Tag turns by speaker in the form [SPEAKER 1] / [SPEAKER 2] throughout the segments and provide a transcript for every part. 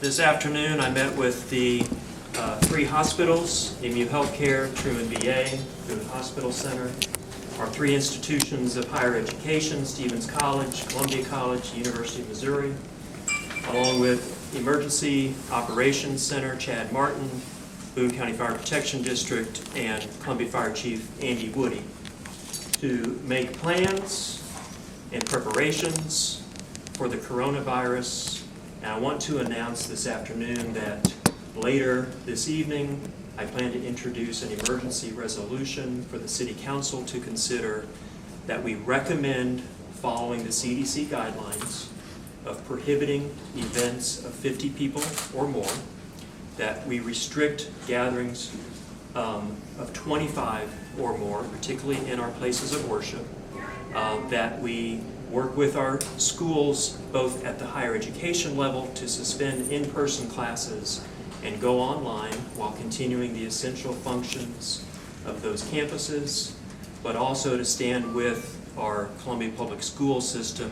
[SPEAKER 1] This afternoon I met with the three hospitals, EMU Healthcare, Truman VA, Truman Hospital Center, our three institutions of higher education, Stevens College, Columbia College, University of Missouri, along with Emergency Operations Center, Chad Martin, Boone County Fire Protection District, and Columbia Fire Chief Andy Woody, to make plans and preparations for the coronavirus. And I want to announce this afternoon that later this evening, I plan to introduce an emergency resolution for the City Council to consider that we recommend following the CDC guidelines of prohibiting events of 50 people or more, that we restrict gatherings of 25 or more, particularly in our places of worship, that we work with our schools both at the higher education level to suspend in-person classes and go online while continuing the essential functions of those campuses, but also to stand with our Columbia Public School system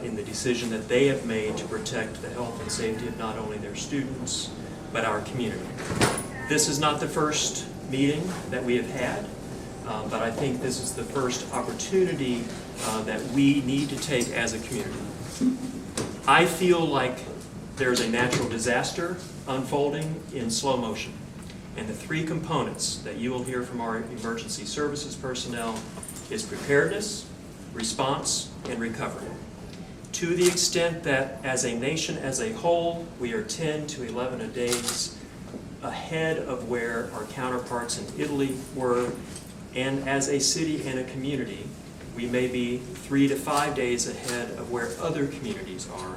[SPEAKER 1] in the decision that they have made to protect the health and safety of not only their students, but our community. This is not the first meeting that we have had, but I think this is the first opportunity that we need to take as a community. I feel like there's a natural disaster unfolding in slow motion. And the three components that you will hear from our emergency services personnel is preparedness, response, and recovery. To the extent that as a nation as a whole, we are 10 to 11 days ahead of where our counterparts in Italy were, and as a city and a community, we may be 3 to 5 days ahead of where other communities are.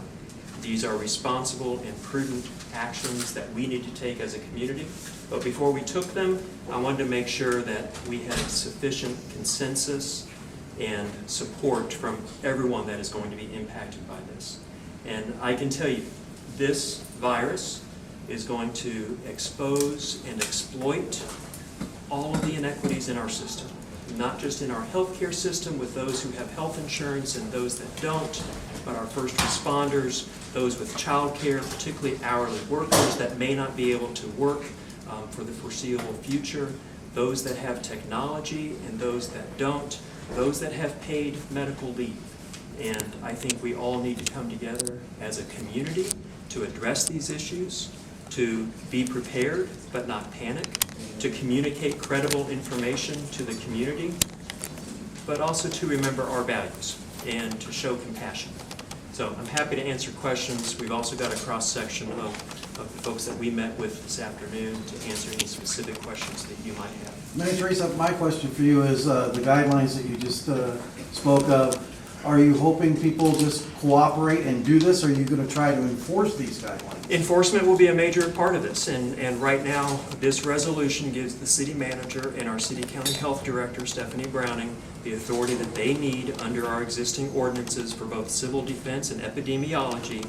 [SPEAKER 1] These are responsible and prudent actions that we need to take as a community. But before we took them, I wanted to make sure that we had sufficient consensus and support from everyone that is going to be impacted by this. And I can tell you, this virus is going to expose and exploit all of the inequities in our system, not just in our healthcare system with those who have health insurance and those that don't, but our first responders, those with child care, particularly hourly workers that may not be able to work for the foreseeable future, those that have technology and those that don't, those that have paid medical leave. And I think we all need to come together as a community to address these issues, to be prepared but not panic, to communicate credible information to the community, but also to remember our values and to show compassion. So I'm happy to answer questions. We've also got a cross-section of the folks that we met with this afternoon to answer any specific questions that you might have.
[SPEAKER 2] Mayor Treece, my question for you is the guidelines that you just spoke of. Are you hoping people just cooperate and do this, or are you going to try to enforce these guidelines?
[SPEAKER 1] Enforcement will be a major part of this, and right now this resolution gives the city manager and our city county health director, Stephanie Browning, the authority that they need under our existing ordinances for both civil defense and epidemiology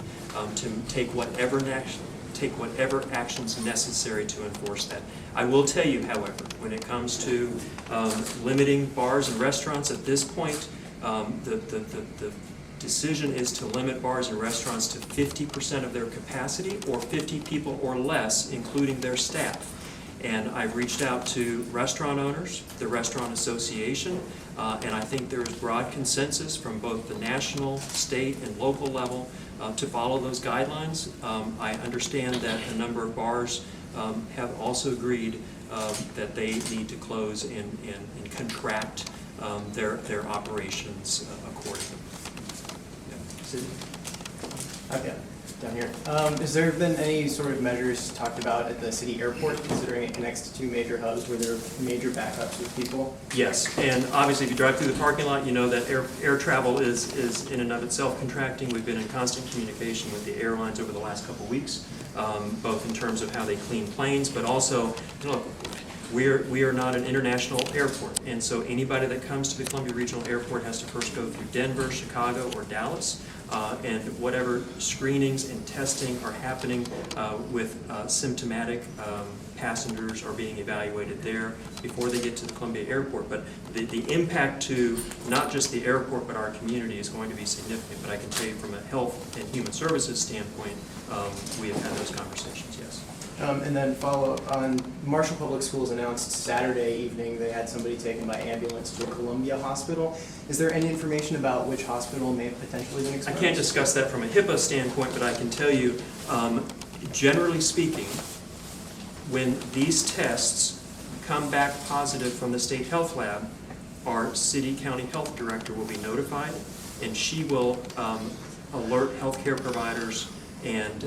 [SPEAKER 1] to take whatever actions necessary to enforce that. I will tell you, however, when it comes to limiting bars and restaurants at this point, the decision is to limit bars and restaurants to 50% of their capacity or 50 people or less, including their staff. And I've reached out to restaurant owners, the Restaurant Association, and I think there is broad consensus from both the national, state, and local level to follow those guidelines. I understand that a number of bars have also agreed that they need to close and contract their operations accordingly.
[SPEAKER 3] Okay, down here. Has there been any sort of measures talked about at the city airport, considering it connects to two major hubs where there are major backups with people?
[SPEAKER 1] Yes, and obviously if you drive through the parking lot, you know that air travel is in and of itself contracting. We've been in constant communication with the airlines over the last couple of weeks, both in terms of how they clean planes, but also, you know, we are not an international airport, and so anybody that comes to the Columbia Regional Airport has to first go through Denver, Chicago, or Dallas, and whatever screenings and testing are happening with symptomatic passengers are being evaluated there before they get to the Columbia Airport. But the impact to not just the airport but our community is going to be significant. But I can tell you from a health and human services standpoint, we have had those conversations, yes.
[SPEAKER 3] And then follow up on Marshall Public Schools announced Saturday evening they had somebody taken by ambulance to a Columbia hospital. Is there any information about which hospital may have potentially been
[SPEAKER 1] I
[SPEAKER 3] exposed?
[SPEAKER 1] can't discuss that from a HIPAA standpoint, but I can tell you, generally speaking, when these tests come back positive from the state health lab, our city county health director will be notified, and she will alert healthcare providers and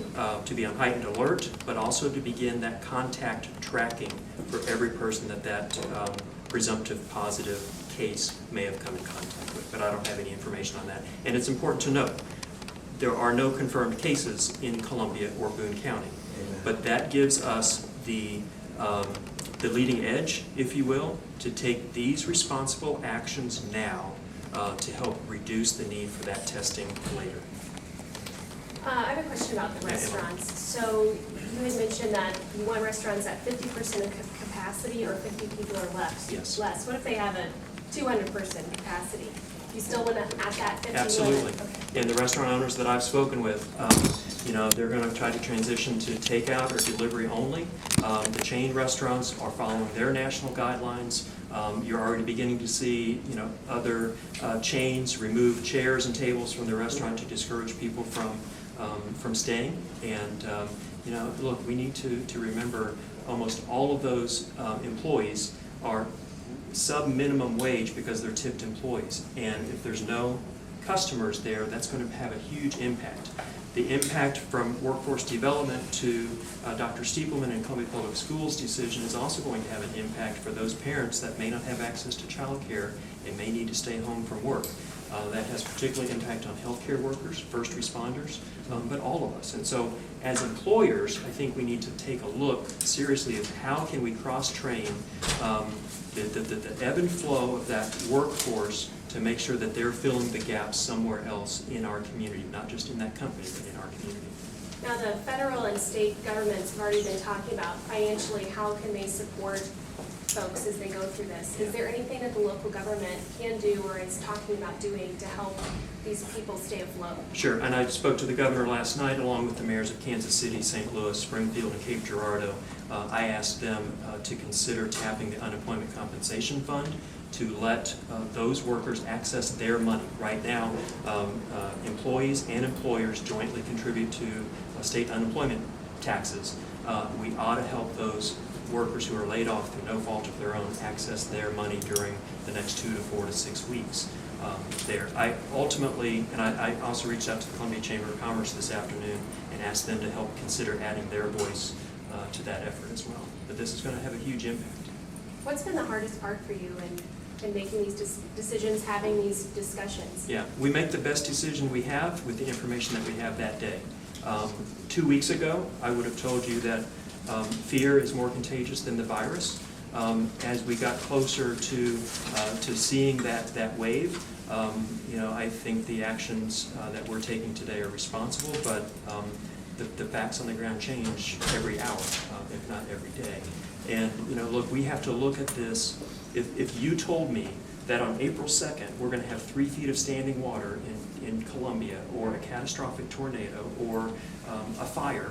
[SPEAKER 1] to be on heightened alert, but also to begin that contact tracking for every person that presumptive positive case may have come in contact with. But I don't have any information on that. And it's important to note, there are no confirmed cases in Columbia or Boone County.
[SPEAKER 2] Amen.
[SPEAKER 1] But that gives us the leading edge, if you will, to take these responsible actions now to help reduce the need for that testing later.
[SPEAKER 4] I have a question about the restaurants. So you had mentioned that you want restaurants at 50% of capacity or 50 people or less.
[SPEAKER 1] Yes.
[SPEAKER 4] Less. What if they have a 200-person capacity? You still want to at that 50
[SPEAKER 1] Absolutely.
[SPEAKER 4] limit? Okay.
[SPEAKER 1] And the restaurant owners that I've spoken with, they're going to try to transition to takeout or delivery only. The chain restaurants are following their national guidelines. You're already beginning to see, other chains remove chairs and tables from the restaurant to discourage people from staying. And look, we need to remember almost all of those employees are sub-minimum wage because they're tipped employees. And if there's no customers there, that's going to have a huge impact. The impact from workforce development to Dr. Stiepelman and Columbia Public Schools' decision is also going to have an impact for those parents that may not have access to child care and may need to stay home from work. That has particularly impact on healthcare workers, first responders, but all of us. And so as employers, I think we need to take a look seriously at how can we cross-train the ebb and flow of that workforce to make sure that they're filling the gaps somewhere else in our community, not just in that company, but in our community.
[SPEAKER 4] Now, the federal and state governments have already been talking about financially how can they support folks as they go through this. Is there anything that the local government can do or is talking about doing to help these people stay afloat?
[SPEAKER 1] Sure, and I spoke to the governor last night along with the mayors of Kansas City, St. Louis, Springfield, and Cape Girardeau. I asked them to consider tapping the unemployment compensation fund to let those workers access their money. Right now, employees and employers jointly contribute to state unemployment taxes. We ought to help those workers who are laid off through no fault of their own access their money during the next 2 to 4 to 6 weeks there. I ultimately, and I also reached out to the Columbia Chamber of Commerce this afternoon and asked them to help consider adding their voice to that effort as well. But this is going to have a huge impact.
[SPEAKER 4] What's been the hardest part for you in making these decisions, having these discussions?
[SPEAKER 1] Yeah, we make the best decision we have with the information that we have that day. 2 weeks ago, I would have told you that fear is more contagious than the virus. As we got closer to seeing that wave, I think the actions that we're taking today are responsible, but the facts on the ground change every hour, if not every day. And look, we have to look at this. If you told me that on April 2nd we're going to have 3 feet of standing water in Columbia, or a catastrophic tornado, or a fire,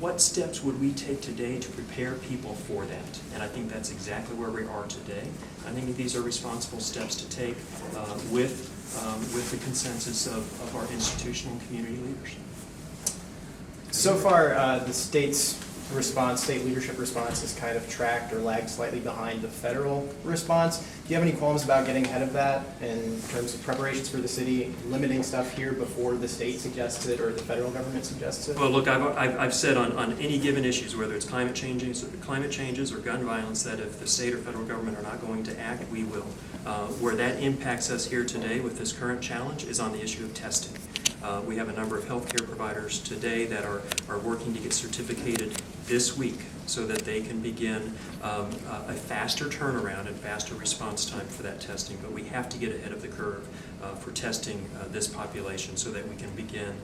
[SPEAKER 1] what steps would we take today to prepare people for that? And I think that's exactly where we are today. I think these are responsible steps to take with the consensus of our institutional and community leaders.
[SPEAKER 3] So far, the state's response, state leadership response, has kind of tracked or lagged slightly behind the federal response. Do you have any qualms about getting ahead of that in terms of preparations for the city, limiting stuff here before the state suggests it or the federal government suggests it?
[SPEAKER 1] Well, look, I've said on any given issues, whether it's climate changes or gun violence, that if the state or federal government are not going to act, we will. Where that impacts us here today with this current challenge is on the issue of testing. We have a number of healthcare providers today that are working to get certificated this week so that they can begin a faster turnaround and faster response time for that testing. But we have to get ahead of the curve for testing this population so that we can begin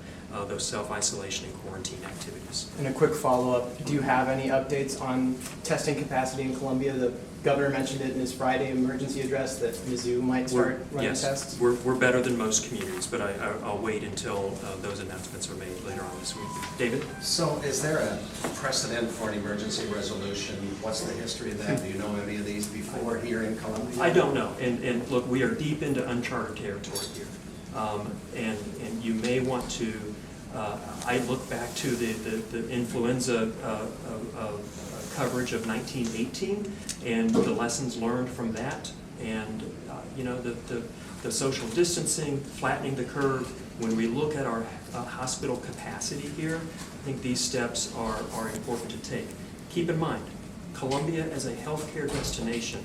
[SPEAKER 1] those self-isolation and quarantine activities.
[SPEAKER 3] And a quick follow-up, do you have any updates on testing capacity in Columbia? The governor mentioned it in his Friday emergency address that Mizzou might start running tests.
[SPEAKER 1] We're better than most communities, but I'll wait until those announcements are made later on this week. David?
[SPEAKER 5] So is there a precedent for an emergency resolution? What's the history of that? Do you know any of these before here in Columbia?
[SPEAKER 1] I don't know, and look, we are deep into uncharted territory here. And you may want to, I look back to the influenza coverage of 1918 and the lessons learned from that, and you know, the social distancing, flattening the curve. When we look at our hospital capacity here, I think these steps are important to take. Keep in mind, Columbia as a healthcare destination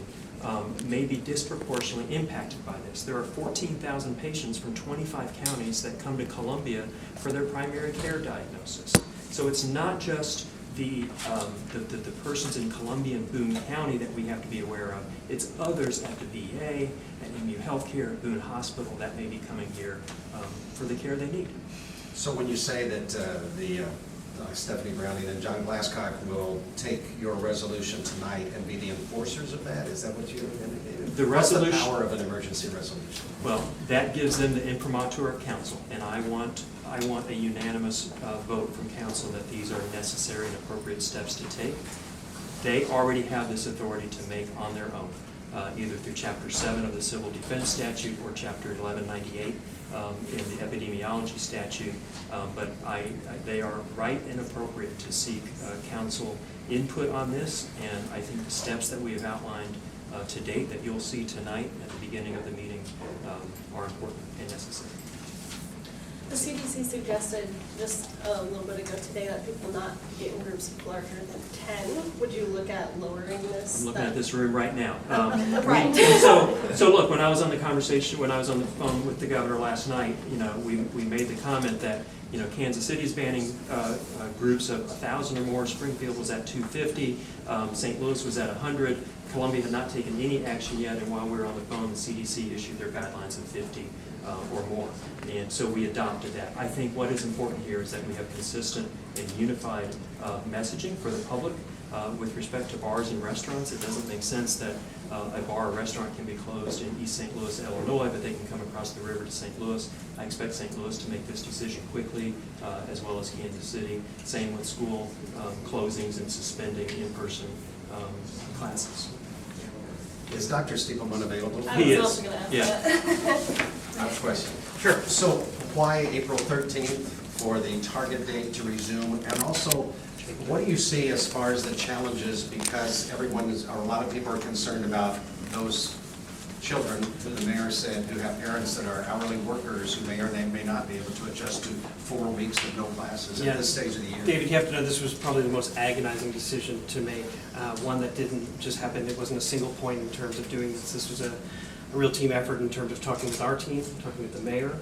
[SPEAKER 1] may be disproportionately impacted by this. There are 14,000 patients from 25 counties that come to Columbia for their primary care diagnosis. So it's not just the persons in Columbia and Boone County that we have to be aware of. It's others at the VA, at MU Healthcare, at Boone Hospital that may be coming here for the care they need.
[SPEAKER 5] So when you say that Stephanie Browning and John Glasscock will take your resolution tonight and be the enforcers of that, is that what you indicated?
[SPEAKER 1] The resolution.
[SPEAKER 5] What's the power of an emergency resolution?
[SPEAKER 1] Well, that gives them the imprimatur of council, and I want a unanimous vote from council that these are necessary and appropriate steps to take. They already have this authority to make on their own, either through Chapter 7 of the Civil Defense Statute or Chapter 1198 in the epidemiology statute, but they are right and appropriate to seek council input on this, and I think the steps that we have outlined to date that you'll see tonight at the beginning of the meeting are important and necessary.
[SPEAKER 6] The CDC suggested just a little bit ago today that people not get in groups larger than 10. Would you look at lowering this?
[SPEAKER 1] I'm looking at this room right now.
[SPEAKER 6] Right.
[SPEAKER 1] So look, when I was on the phone with the governor last night, you know, we made the comment that, you know, Kansas City's banning groups of 1,000 or more. Springfield was at 250. St. Louis was at 100. Columbia had not taken any action yet, and while we were on the phone, the CDC issued their guidelines of 50 or more. And so we adopted that. I think what is important here is that we have consistent and unified messaging for the public with respect to bars and restaurants. It doesn't make sense that a bar or restaurant can be closed in East St. Louis, Illinois, but they can come across the river to St. Louis. I expect St. Louis to make this decision quickly, as well as Kansas City. Same with school closings and suspending in-person classes.
[SPEAKER 5] Is Dr. Stiepelman available?
[SPEAKER 1] He
[SPEAKER 6] I was
[SPEAKER 1] is.
[SPEAKER 6] also going to ask
[SPEAKER 1] Yeah.
[SPEAKER 6] that.
[SPEAKER 5] I have a question.
[SPEAKER 1] Sure.
[SPEAKER 5] So why April 13th for the target date to resume? And also, what do you see as far as the challenges? Because or a lot of people are concerned about those children, who the mayor said, who have parents that are hourly workers who may or may not be able to adjust to 4 weeks of no classes at this stage of the year.
[SPEAKER 7] David, you have to know this was probably the most agonizing decision to make, one that didn't just happen. It wasn't a single point in terms of doing this. This was a real team effort in terms of talking with our team, talking with the mayor,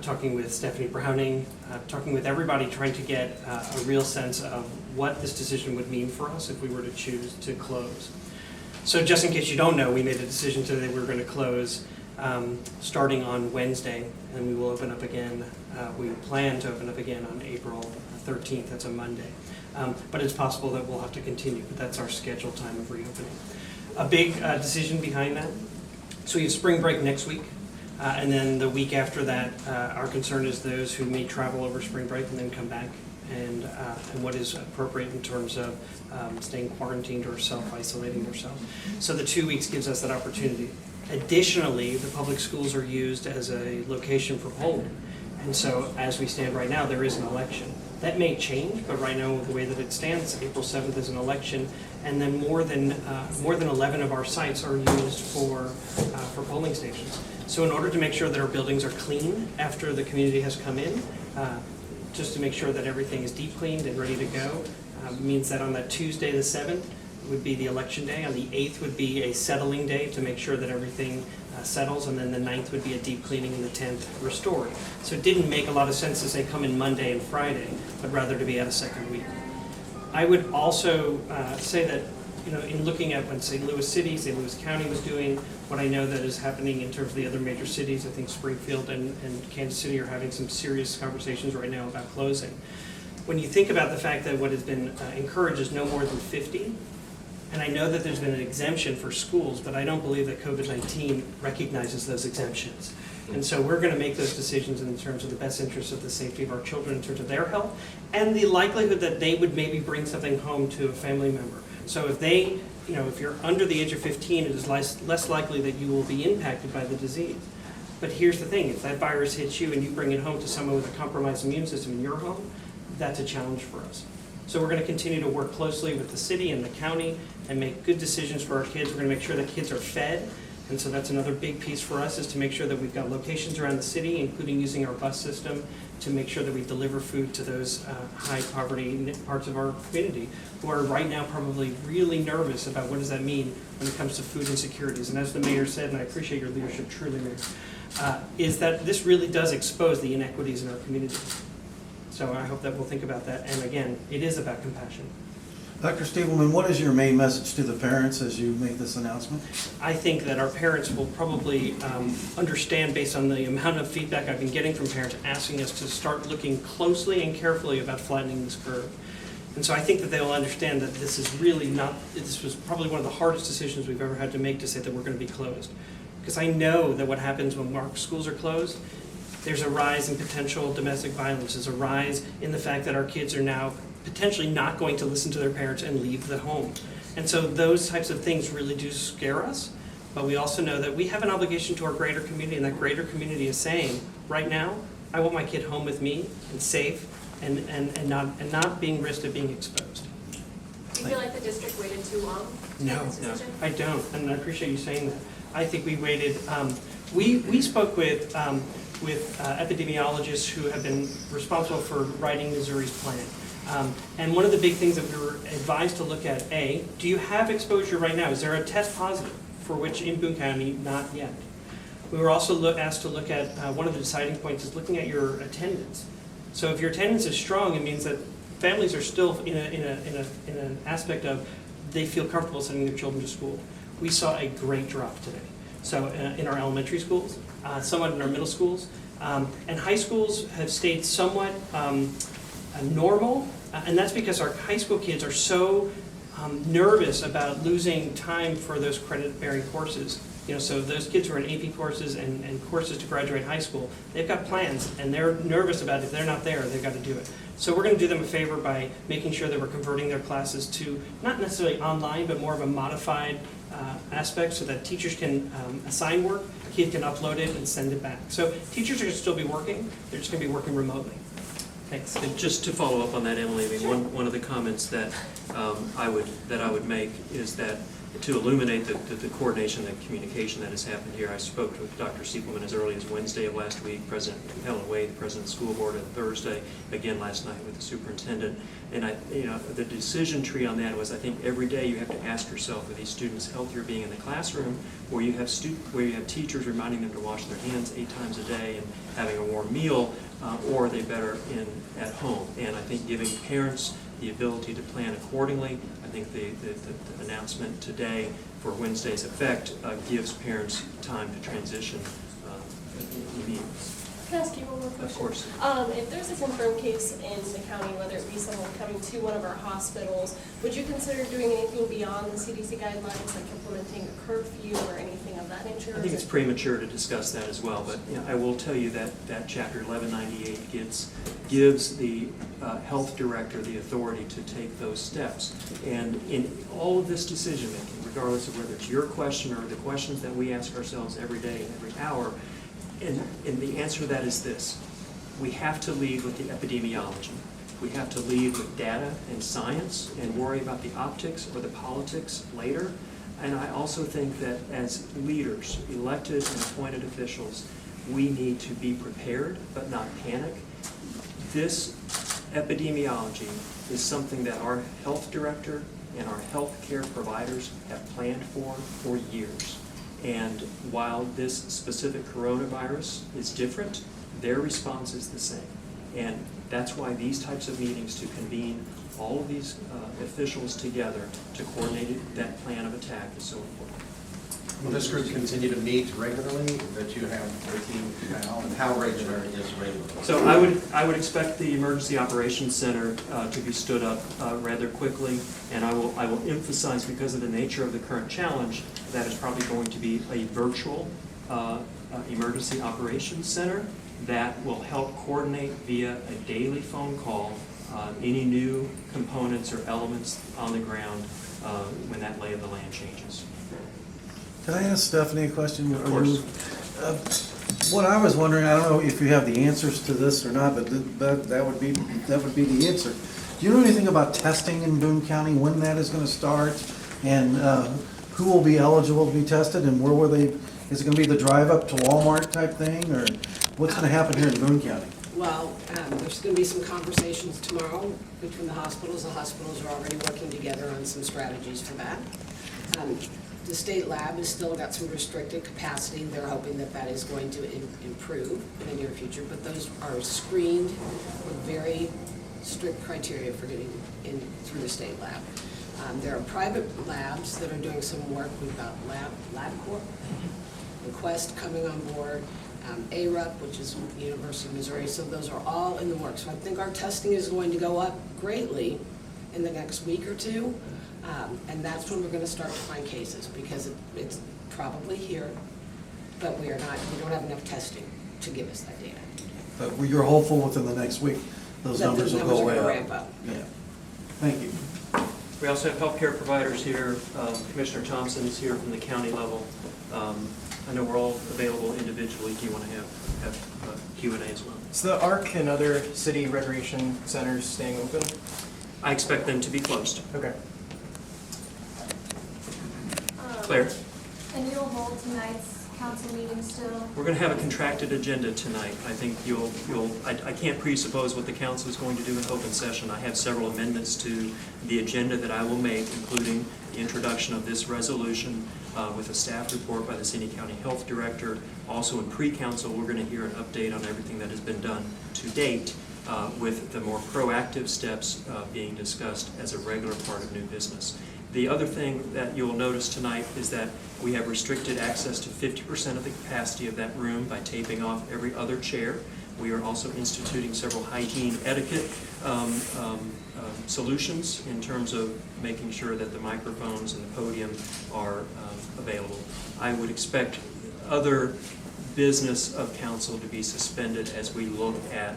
[SPEAKER 7] talking with Stephanie Browning, talking with everybody, trying to get a real sense of what this decision would mean for us if we were to choose to close. So just in case you don't know, we made a decision today that we were going to close starting on Wednesday, and we will open up again. We plan to open up again on April 13th. That's a Monday. But it's possible that we'll have to continue, but that's our scheduled time of reopening. A big decision behind that. So we have spring break next week, and then the week after that, our concern is those who may travel over spring break and then come back, and what is appropriate in terms of staying quarantined or self-isolating themselves. So the 2 weeks gives us that opportunity. Additionally, the public schools are used as a location for polling. And so as we stand right now, there is an election. That may change, but right now, the way that it stands, April 7th is an election, and then more than 11 of our sites are used for polling stations. So in order to make sure that our buildings are clean after the community has come in, just to make sure that everything is deep cleaned and ready to go, means that on that Tuesday the 7th would be the election day. On the 8th would be a settling day to make sure that everything settles, and then the 9th would be a deep cleaning, and the 10th restoring. So it didn't make a lot of sense to say come in Monday and Friday, but rather to be at a second week. I would also say that, you know, in looking at what St. Louis City, St. Louis County was doing, what I know that is happening in terms of the other major cities, I think Springfield and Kansas City are having some serious conversations right now about closing. When you think about the fact that what has been encouraged is no more than 50, and I know that there's been an exemption for schools, but I don't believe that COVID-19 recognizes those exemptions. And so we're going to make those decisions in terms of the best interest of the safety of our children, in terms of their health, and the likelihood that they would maybe bring something home to a family member. So if they, you know, if you're under the age of 15, it is less likely that you will be impacted by the disease. But here's the thing, if that virus hits you and you bring it home to someone with a compromised immune system in your home, that's a challenge for us. So we're going to continue to work closely with the city and the county and make good decisions for our kids. We're going to make sure that kids are fed. And so that's another big piece for us, is to make sure that we've got locations around the city, including using our bus system, to make sure that we deliver food to those high poverty parts of our community who are right now probably really nervous about what does that mean when it comes to food insecurities. And as the mayor said, and I appreciate your leadership truly, Mayor, is that this really does expose the inequities in our community. So I hope that we'll think about that. And again, it is about compassion.
[SPEAKER 2] Dr. Stiebelman, what is your main message to the parents as you make this announcement?
[SPEAKER 7] I think that our parents will probably understand, based on the amount of feedback I've been getting from parents asking us to start looking closely and carefully about flattening this curve. And so I think that they will understand that this is really not, this was probably one of the hardest decisions we've ever had to make, to say that we're going to be closed. Because I know that what happens when our schools are closed, there's a rise in potential domestic violence. There's a rise in the fact that our kids are now potentially not going to listen to their parents and leave the home. And so those types of things really do scare us, but we also know that we have an obligation to our greater community, and that greater community is saying, right now, I want my kid home with me and safe and not being risked of being exposed.
[SPEAKER 4] Do you feel like the district waited too long to make this decision?
[SPEAKER 7] I don't, and I appreciate you saying that. I think we waited, we spoke with epidemiologists who have been responsible for writing Missouri's plan. And one of the big things that we were advised to look at, A, do you have exposure right now? Is there a test positive, for which in Boone County, not yet? We were also asked to look at, one of the deciding points is looking at your attendance. So if your attendance is strong, it means that families are still in an aspect of they feel comfortable sending their children to school. We saw a great drop today. So in our elementary schools, somewhat in our middle schools, and high schools have stayed somewhat normal, and that's because our high school kids are so nervous about losing time for those credit-bearing courses. You know, so those kids who are in AP courses and courses to graduate high school, they've got plans, and they're nervous about if they're not there, they've got to do it. So we're going to do them a favor by making sure that we're converting their classes to not necessarily online, but more of a modified aspect, so that teachers can assign work, kids can upload it and send it back. So teachers are going to still be working, they're just going to be working remotely. Thanks.
[SPEAKER 1] And just to follow up on that, Emily, I mean, one of the comments that I would make is that to illuminate the coordination and communication that has happened here, I spoke with Dr. Stiebelman as early as Wednesday of last week, President Helen Wade, the President of the School Board, on Thursday, again last night with the superintendent. And the decision tree on that was, I think every day you have to ask yourself, are these students healthier being in the classroom, or you have teachers reminding them to wash their hands 8 times a day and having a warm meal, or are they better at home? And I think giving parents the ability to plan accordingly, I think the announcement today for Wednesday's effect gives parents time to transition immediately.
[SPEAKER 6] Can I ask you one more question?
[SPEAKER 1] Of course.
[SPEAKER 6] If there's a confirmed case in the county, whether it be someone coming to one of our hospitals, would you consider doing anything beyond the CDC guidelines, like implementing a curfew or anything of that nature?
[SPEAKER 1] I think it's premature to discuss that as well, but I will tell you that Chapter 1198 gives the health director the authority to take those steps. And in all of this decision making, regardless of whether it's your question or the questions that we ask ourselves every day and every hour, and the answer to that is this: we have to lead with the epidemiology. We have to lead with data and science and worry about the optics or the politics later. And I also think that as leaders, elected and appointed officials, we need to be prepared but not panic. This epidemiology is something that our health director and our health care providers have planned for years. And while this specific coronavirus is different, their response is the same. And that's why these types of meetings, to convene all of these officials together to coordinate that plan of attack, is so important.
[SPEAKER 5] Will this group continue to meet regularly, that you have working now, and how regular is regular?
[SPEAKER 1] So I would expect the Emergency Operations Center to be stood up rather quickly, and I will emphasize, because of the nature of the current challenge, that is probably going to be a virtual Emergency Operations Center that will help coordinate via a daily phone call any new components or elements on the ground when that lay of the land changes.
[SPEAKER 2] Can I ask Stephanie a question?
[SPEAKER 1] Of course.
[SPEAKER 2] What I was wondering, I don't know if you have the answers to this or not, but that would be the answer. Do you know anything about testing in Boone County, when that is going to start, and who will be eligible to be tested, and where will they? Is it going to be the drive up to Walmart type thing, or what's going to happen here in Boone County?
[SPEAKER 8] Well, there's going to be some conversations tomorrow between the hospitals. The hospitals are already working together on some strategies for that. The state lab has still got some restricted capacity. They're hoping that that is going to improve in the near future, but those are screened with very strict criteria for getting in through the state lab. There are private labs that are doing some work. We've got LabCorp and Quest coming on board, ARUP, which is the University of Missouri, so those are all in the works. So I think our testing is going to go up greatly in the next week or two. And that's when we're going to start to find cases, because it's probably here, but we don't have enough testing to give us that data.
[SPEAKER 2] But you're hopeful within the next week, those numbers will go way
[SPEAKER 8] are
[SPEAKER 2] up.
[SPEAKER 8] going to ramp up.
[SPEAKER 2] Yeah. Thank you.
[SPEAKER 1] We also have healthcare providers here. Commissioner Thompson is here from the county level. I know we're all available individually. Do you want to have Q&A as well?
[SPEAKER 3] Is the ARC and other city recreation centers staying open?
[SPEAKER 1] I expect them to be closed.
[SPEAKER 3] Okay.
[SPEAKER 1] Claire?
[SPEAKER 4] And you'll hold tonight's council meeting still?
[SPEAKER 1] We're going to have a contracted agenda tonight. I think I can't presuppose what the council is going to do in open session. I have several amendments to the agenda that I will make, including the introduction of this resolution with a staff report by the City County Health Director. Also in pre-council, we're going to hear an update on everything that has been done to date, with the more proactive steps being discussed as a regular part of new business. The other thing that you'll notice tonight is that we have restricted access to 50% of the capacity of that room by taping off every other chair. We are also instituting several hygiene etiquette solutions in terms of making sure that the microphones and the podium are available. I would expect other business of council to be suspended as we look at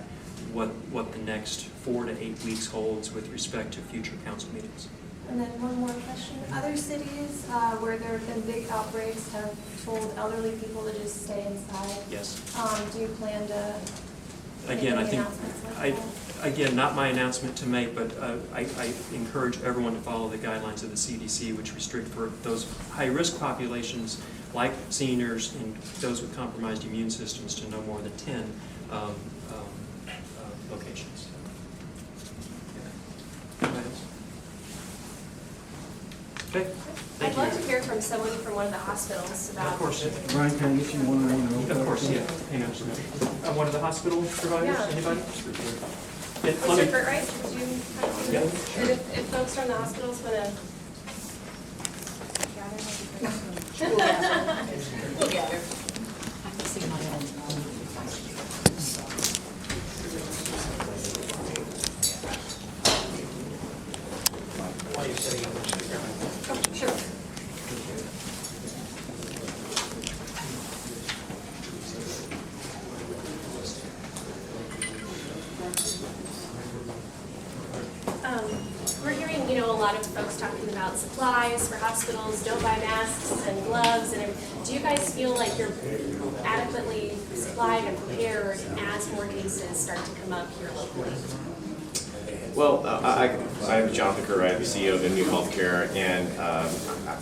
[SPEAKER 1] what the next 4 to 8 weeks holds with respect to future council meetings.
[SPEAKER 4] And then one more question. Other cities where there have been big outbreaks have told elderly people to just stay inside.
[SPEAKER 1] Yes.
[SPEAKER 4] Do you plan to
[SPEAKER 1] Again,
[SPEAKER 4] make
[SPEAKER 1] I
[SPEAKER 4] any
[SPEAKER 1] think,
[SPEAKER 4] announcements like that?
[SPEAKER 1] again, not my announcement to make, but I encourage everyone to follow the guidelines of the CDC, which restrict for those high-risk populations, like seniors and those with compromised immune systems, to no more than 10 locations. Okay, thank
[SPEAKER 4] I'd
[SPEAKER 1] you.
[SPEAKER 4] love to hear from someone from one of the hospitals about.
[SPEAKER 1] Of course.
[SPEAKER 2] Brian, can I get you one?
[SPEAKER 1] Of course, yeah. Hang on just a minute. One of the hospital providers,
[SPEAKER 4] Yeah.
[SPEAKER 1] anybody?
[SPEAKER 4] Mr. Cartwright, would you have to?
[SPEAKER 1] Yeah.
[SPEAKER 4] And if folks from the hospitals want to gather, that'd be great.
[SPEAKER 6] We'll gather.
[SPEAKER 4] Sure. We're hearing, a lot of folks talking about supplies for hospitals, don't buy masks and gloves, and do you guys feel like you're adequately supplied and prepared as more cases start to come up here locally?
[SPEAKER 9] Well, I'm John Picker, I'm the CEO of MU Healthcare, and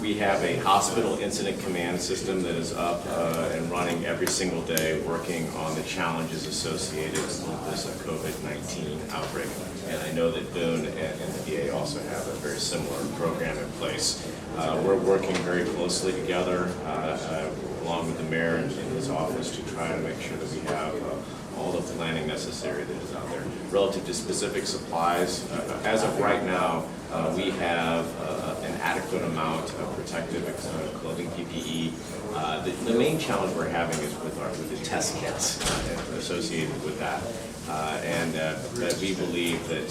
[SPEAKER 9] we have a hospital incident command system that is up and running every single day, working on the challenges associated with this COVID-19 outbreak. And I know that Boone and the VA also have a very similar program in place. We're working very closely together, along with the mayor and his office, to try to make sure that we have all the planning necessary that is out there. relative to specific supplies, as of right now, we have an adequate amount of protective clothing, PPE. The main challenge we're having is with the test kits associated with that. And that we believe that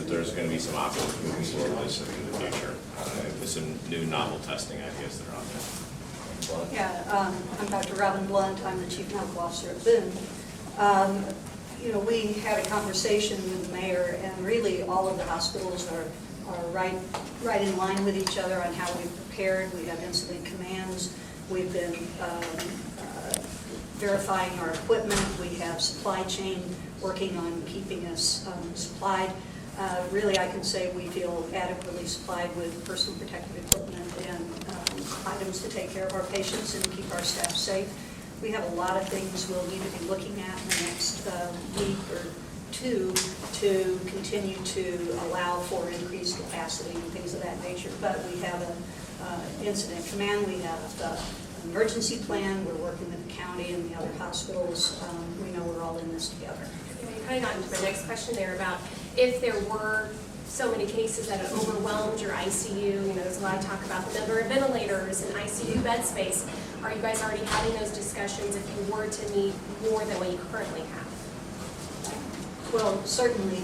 [SPEAKER 9] there's going to be some options moving forward with this in the future, with some new novel testing ideas that are out there.
[SPEAKER 10] Yeah, I'm Dr. Robin Blunt. I'm the Chief Medical Officer at Boone. You know, we had a conversation with the mayor, and really all of the hospitals are right in line with each other on how we've prepared. We have incident commands. We've been verifying our equipment. We have supply chain working on keeping us supplied. Really, I can say we feel adequately supplied with personal protective equipment and items to take care of our patients and keep our staff safe. We have a lot of things we'll need to be looking at in the next week or two to continue to allow for increased capacity and things of that nature. But we have an incident command, we have an emergency plan, we're working with the county and the other hospitals. We know we're all in this together.
[SPEAKER 4] You kind of got into my next question there about if there were so many cases that it overwhelmed your ICU. You know, there's a lot of talk about the number of ventilators and ICU bed space. Are you guys already having those discussions if you were to need more than what you currently have?
[SPEAKER 10] Well, certainly.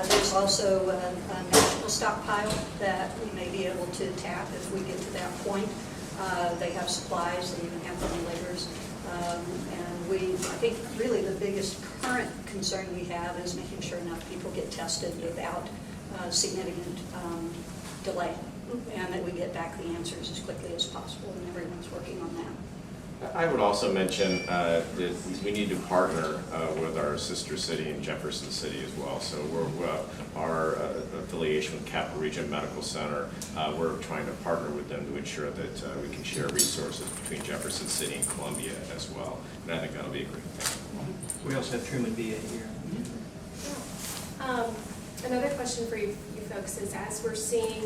[SPEAKER 10] There's also a national stockpile that we may be able to tap if we get to that point. They have supplies, they even have ventilators. And I think really the biggest current concern we have is making sure enough people get tested without significant delay, and that we get back the answers as quickly as possible, and everyone's working on that.
[SPEAKER 9] I would also mention that we need to partner with our sister city in Jefferson City as well. So our affiliation with Capital Region Medical Center, we're trying to partner with them to ensure that we can share resources between Jefferson City and Columbia as well. And I think that'll be a great thing.
[SPEAKER 1] We also have Truman VA here.
[SPEAKER 4] Another question for you folks is, as we're seeing,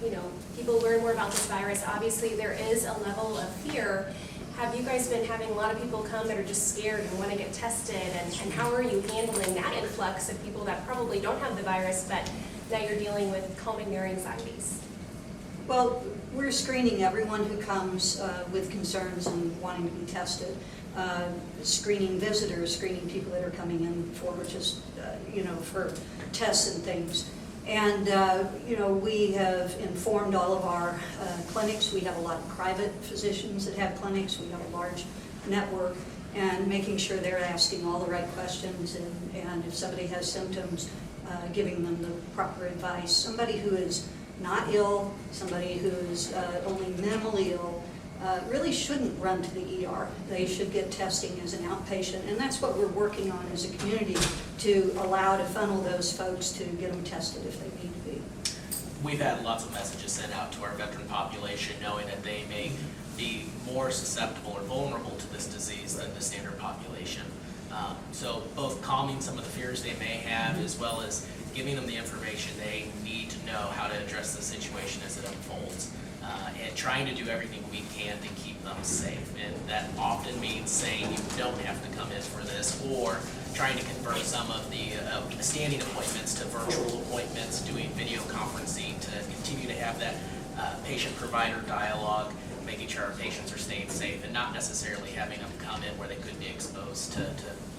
[SPEAKER 4] you know, people learn more about this virus, obviously there is a level of fear. Have you guys been having a lot of people come that are just scared and want to get tested? And how are you handling that influx of people that probably don't have the virus, but now you're dealing with calming their anxieties?
[SPEAKER 10] Well, we're screening everyone who comes with concerns and wanting to be tested. Screening visitors, screening people that are coming in for just, you know, for tests and things. And, you know, we have informed all of our clinics. We have a lot of private physicians that have clinics. We have a large network, and making sure they're asking all the right questions, and if somebody has symptoms, giving them the proper advice. Somebody who is not ill, somebody who is only minimally ill, really shouldn't run to the ER. They should get testing as an outpatient, and that's what we're working on as a community, to allow to funnel those folks to get them tested if they need to be.
[SPEAKER 11] We've had lots of messages sent out to our veteran population knowing that they may be more susceptible or vulnerable to this disease than the standard population. So both calming some of the fears they may have, as well as giving them the information they need to know how to address the situation as it unfolds. And trying to do everything we can to keep them safe. And that often means saying you don't have to come in for this, or trying to convert some of the standing appointments to virtual appointments, doing video conferencing to continue to have that patient-provider dialogue, making sure our patients are staying safe, and not necessarily having them come in where they could be exposed to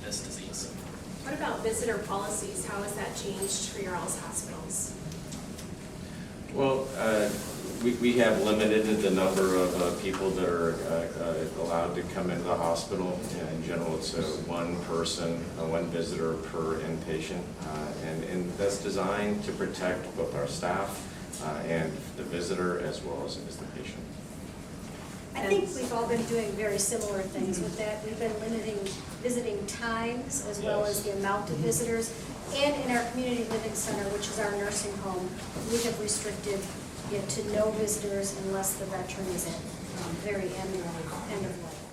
[SPEAKER 11] this disease.
[SPEAKER 4] What about visitor policies? How has that changed for your all's hospitals?
[SPEAKER 9] Well, we have limited the number of people that are allowed to come into the hospital. In general, it's one person, one visitor per inpatient, and that's designed to protect both our staff and the visitor as well as the patient.
[SPEAKER 12] I think we've all been doing very similar things with that. We've been limiting visiting times as well as the amount of visitors. And in our community living center, which is our nursing home, we have restricted it to no visitors unless the veteran is in very end of life.